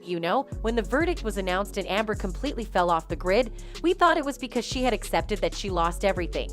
You know, when the verdict was announced and Amber completely fell off the grid, we thought it was because she had accepted that she lost everything.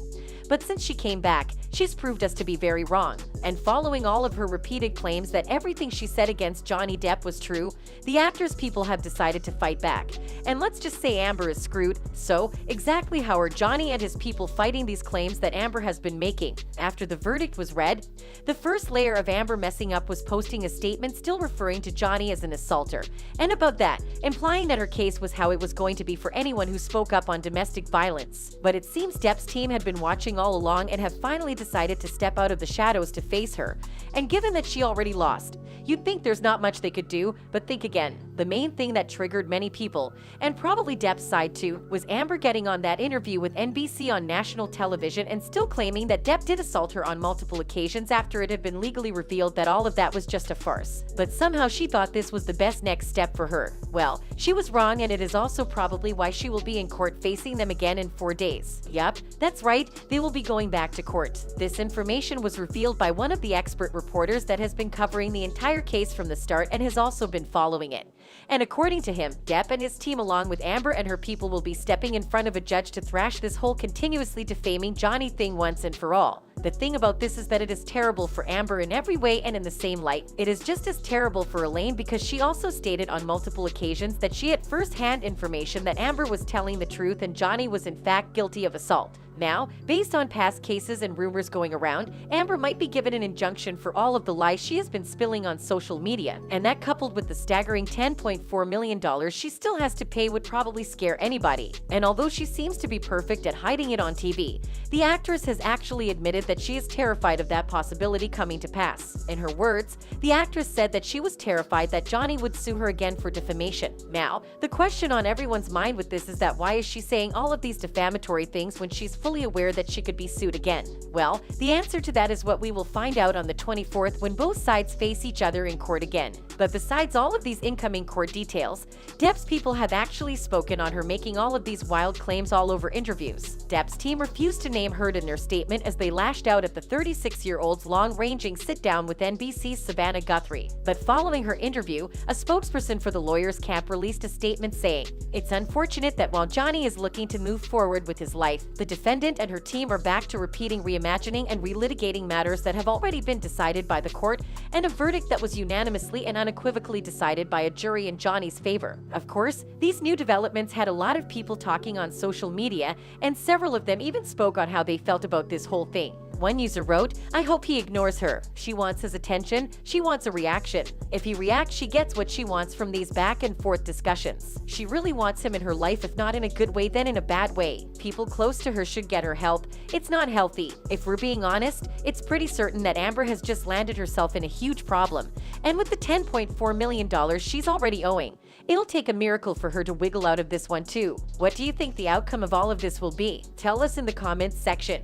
But since she came back, she's proved us to be very wrong. And following all of her repeated claims that everything she said against Johnny Depp was true, the actor's people have decided to fight back. And let's just say Amber is screwed. So, exactly how are Johnny and his people fighting these claims that Amber has been making? After the verdict was read, the first layer of Amber messing up was posting a statement still referring to Johnny as an assaulter. And above that, implying that her case was how it was going to be for anyone who spoke up on domestic violence. But it seems Depp's team had been watching all along and have finally decided to step out of the shadows to face her. And given that she already lost, you'd think there's not much they could do, but think again. The main thing that triggered many people, and probably Depp's side too, was Amber getting on that interview with NBC on national television and still claiming that Depp did assault her on multiple occasions after it had been legally revealed that all of that was just a farce. But somehow she thought this was the best next step for her. Well, she was wrong, and it is also probably why she will be in court facing them again in 4 days. Yup, that's right, they will be going back to court. This information was revealed by one of the expert reporters that has been covering the entire case from the start and has also been following it. And according to him, Depp and his team along with Amber and her people will be stepping in front of a judge to thrash this whole continuously defaming Johnny thing once and for all. The thing about this is that it is terrible for Amber in every way, and in the same light, it is just as terrible for Elaine because she also stated on multiple occasions that she had first-hand information that Amber was telling the truth and Johnny was in fact guilty of assault. Now, based on past cases and rumors going around, Amber might be given an injunction for all of the lies she has been spilling on social media, and that coupled with the staggering $10.4 million she still has to pay would probably scare anybody. And although she seems to be perfect at hiding it on TV, the actress has actually admitted that she is terrified of that possibility coming to pass. In her words, the actress said that she was terrified that Johnny would sue her again for defamation. Now, the question on everyone's mind with this is that why is she saying all of these defamatory things when she's fully aware that she could be sued again? Well, the answer to that is what we will find out on the 24th when both sides face each other in court again. But besides all of these incoming court details, Depp's people have actually spoken on her making all of these wild claims all over interviews. Depp's team refused to name her in their statement as they lashed out at the 36-year-old's long-ranging sit-down with NBC's Savannah Guthrie. But following her interview, a spokesperson for the lawyers' camp released a statement saying, "It's unfortunate that while Johnny is looking to move forward with his life, the defendant and her team are back to repeating, reimagining, and relitigating matters that have already been decided by the court and a verdict that was unanimously and unequivocally decided by a jury in Johnny's favor." Of course, these new developments had a lot of people talking on social media, and several of them even spoke on how they felt about this whole thing. One user wrote, "I hope he ignores her. She wants his attention. She wants a reaction. If he reacts, she gets what she wants from these back and forth discussions. She really wants him in her life, if not in a good way, then in a bad way. People close to her should get her help. It's not healthy. If we're being honest, it's pretty certain that Amber has just landed herself in a huge problem. And with the $10.4 million she's already owing, it'll take a miracle for her to wiggle out of this one too." What do you think the outcome of all of this will be? Tell us in the comments section.